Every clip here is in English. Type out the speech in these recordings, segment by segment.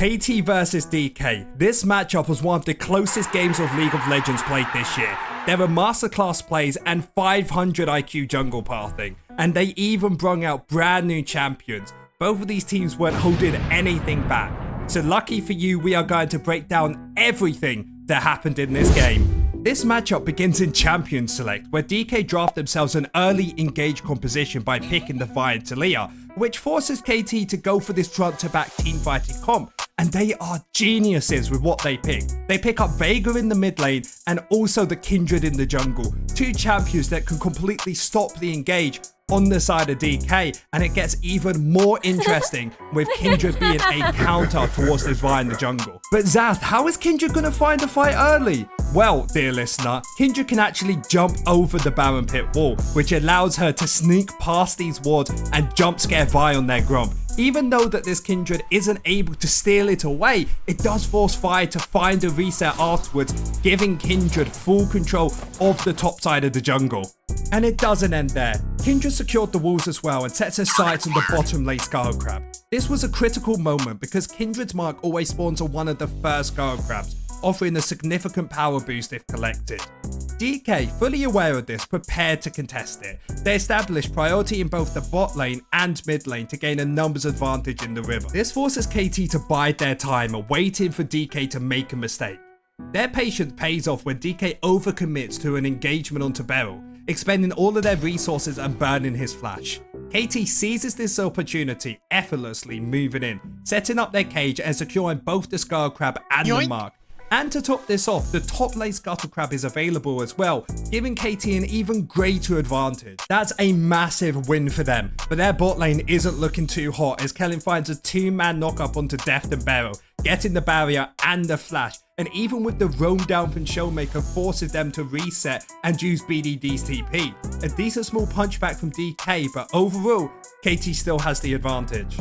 KT versus DK. This matchup was one of the closest games of League of Legends played this year. There were masterclass plays and 500 IQ jungle pathing, and they even brung out brand new champions. Both of these teams weren't holding anything back. So lucky for you, we are going to break down everything that happened in this game. This matchup begins in Champion Select, where DK draft themselves an early engage composition by picking the Vi and Talia, which forces KT to go for this front to back teamfighting comp, and they are geniuses with what they pick. They pick up Veigar in the mid lane and also the Kindred in the jungle, two champions that can completely stop the engage on the side of DK, and it gets even more interesting with Kindred being a counter towards this Vi in the jungle. But Zath, how is Kindred gonna find a fight early? Well, dear listener, Kindred can actually jump over the Baron Pit wall, which allows her to sneak past these wards and jump scare Vi on their Gromp. Even though that this Kindred isn't able to steal it away, it does force Vi to find a reset afterwards, giving Kindred full control of the top side of the jungle. And it doesn't end there. Kindred secured the walls as well and sets her sights on the bottom lane Skull Crab. This was a critical moment because Kindred's mark always spawns on one of the first Skull Crabs, offering a significant power boost if collected. DK, fully aware of this, prepared to contest it. They established priority in both the bot lane and mid lane to gain a numbers advantage in the river. This forces KT to bide their time, waiting for DK to make a mistake. Their patience pays off when DK overcommits to an engagement onto Beryl, expending all of their resources and burning his flash. KT seizes this opportunity, effortlessly moving in, setting up their cage and securing both the Skull Crab and the mark. And to top this off, the top lane Scuttle Crab is available as well, giving KT an even greater advantage. That's a massive win for them, but their bot lane isn't looking too hot as Kellen finds a two-man knock-up onto Deft and Beryl, getting the barrier and the flash, and even with the roam down from Showmaker forces them to reset and use BDD's TP. A decent small punchback from DK, but overall, KT still has the advantage.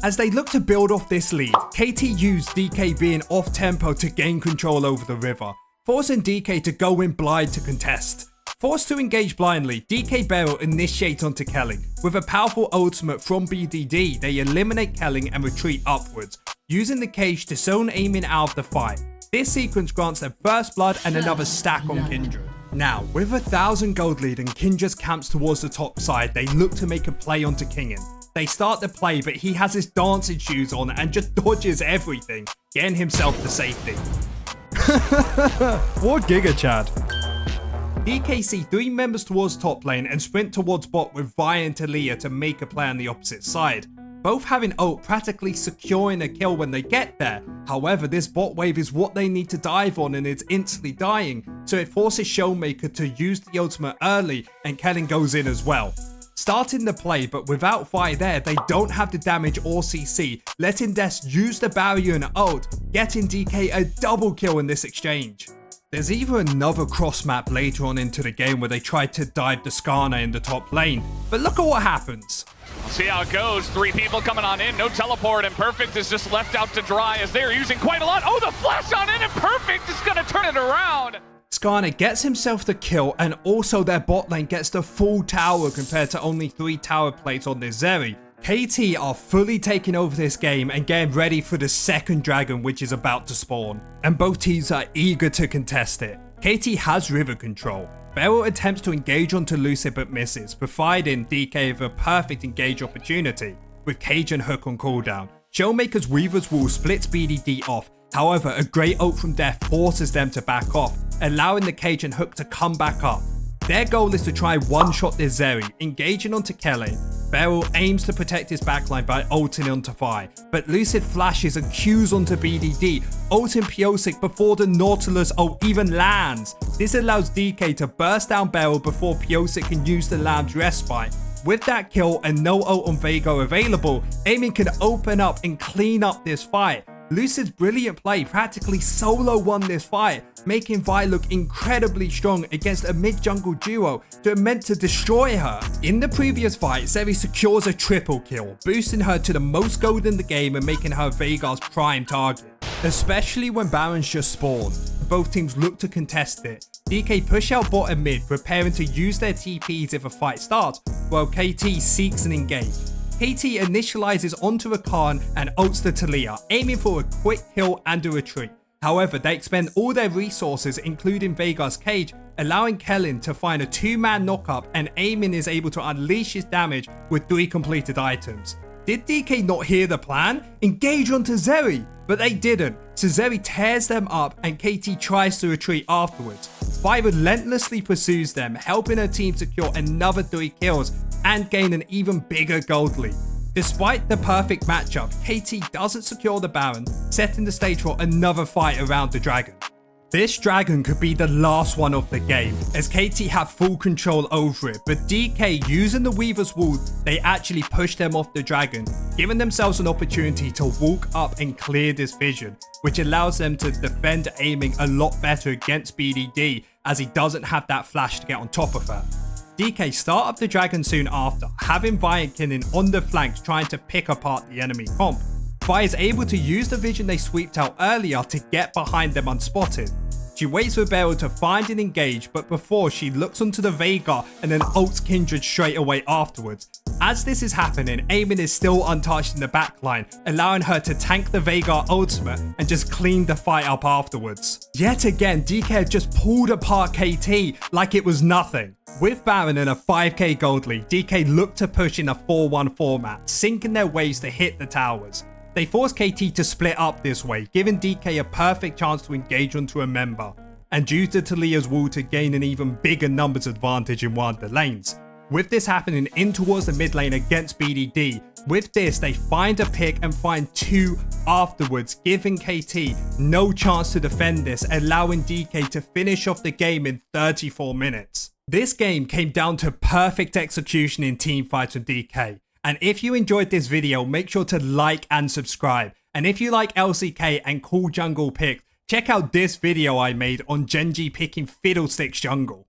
As they look to build off this lead, KT used DK being off tempo to gain control over the river, forcing DK to go in blind to contest. Forced to engage blindly, DK Beryl initiate onto Kelling. With a powerful ultimate from BDD, they eliminate Kelling and retreat upwards, using the cage to zone aiming out of the fight. This sequence grants them first blood and another stack on Kindred. Now, with 1,000 gold lead and Kindred camps towards the top side, they look to make a play onto Kingen. They start the play, but he has his dancing shoes on and just dodges everything, getting himself to safety. What Giga Chad. DK see 3 members towards top lane and sprint towards bot with Vi and Talia to make a play on the opposite side. Both having ult practically securing a kill when they get there. However, this bot wave is what they need to dive on and it's instantly dying, so it forces Showmaker to use the ultimate early and Kellen goes in as well. Starting the play, but without Vi there, they don't have the damage or CC, letting Des use the barrier and ult, getting DK a double kill in this exchange. There's even another cross map later on into the game where they tried to dive the Skarner in the top lane, but look at what happens. We'll see how it goes. 3 people coming on in, no teleport, and Perfect is just left out to dry as they're using quite a lot. Oh, the flash on in, and Perfect is gonna turn it around. Skarner gets himself the kill, and also their bot lane gets the full tower compared to only 3 tower plates on this Zeri. KT are fully taking over this game and getting ready for the second dragon which is about to spawn, and both teams are eager to contest it. KT has river control. Beryl attempts to engage onto Lucid but misses, providing DK with a perfect engage opportunity, with Cage and Hook on cooldown. Showmaker's Weaver's Wall splits BDD off, however a great ult from Death forces them to back off, allowing the Cage and Hook to come back up. Their goal is to try one-shot this Zeri, engaging onto Kelly. Beryl aims to protect his backline by ulting onto Vi, but Lucid flashes and Qs onto BDD, ulting Piosic before the Nautilus ult even lands. This allows DK to burst down Beryl before Piosic can use the Lamb's respite. With that kill and no ult on Veigar available, Aiming can open up and clean up this fight. Lucid's brilliant play practically solo won this fight, making Vi look incredibly strong against a mid-jungle duo that are meant to destroy her. In the previous fight, Zeri secures a triple kill, boosting her to the most gold in the game and making her Veigar's prime target. Especially when Baron's just spawned, both teams look to contest it. DK push out bot and mid, preparing to use their TPs if a fight starts, while KT seeks an engage. KT initializes onto Rakan and ults the Taliyah, aiming for a quick kill and a retreat. However, they expend all their resources, including Veigar's cage, allowing Kellin to find a 2-man knockup, and Eamon is able to unleash his damage with 3 completed items. Did DK not hear the plan? Engage onto Zeri! But they didn't, so Zeri tears them up and KT tries to retreat afterwards. Vi relentlessly pursues them, helping her team secure another 3 kills and gain an even bigger gold lead. Despite the perfect matchup, KT doesn't secure the Baron, setting the stage for another fight around the dragon. This dragon could be the last one of the game, as KT have full control over it, but DK, using the Weaver's Wall, they actually push them off the dragon, giving themselves an opportunity to walk up and clear this vision, which allows them to defend aiming a lot better against BDD, as he doesn't have that flash to get on top of her. DK start up the dragon soon after, having Vi and Kinnan on the flanks trying to pick apart the enemy comp. Vi is able to use the vision they sweeped out earlier to get behind them unspotted. She waits for Beryl to find and engage, but before she looks onto the Veigar and then ults Kindred straight away afterwards. As this is happening, Eamon is still untouched in the backline, allowing her to tank the Veigar ultimate and just clean the fight up afterwards. Yet again, DK have just pulled apart KT like it was nothing. With Baron and a 5k gold lead, DK look to push in a 4-1 format, sinking their waves to hit the towers. They force KT to split up this way, giving DK a perfect chance to engage onto a member, and use the Taliyah's wall to gain an even bigger numbers advantage in one of the lanes. With this happening in towards the mid lane against BDD, with this they find a pick and find 2 afterwards, giving KT no chance to defend this, allowing DK to finish off the game in 34 minutes. This game came down to perfect execution in teamfights with DK. And if you enjoyed this video, make sure to like and subscribe. And if you like LCK and cool jungle picks, check out this video I made on Genji picking Fiddlesticks jungle.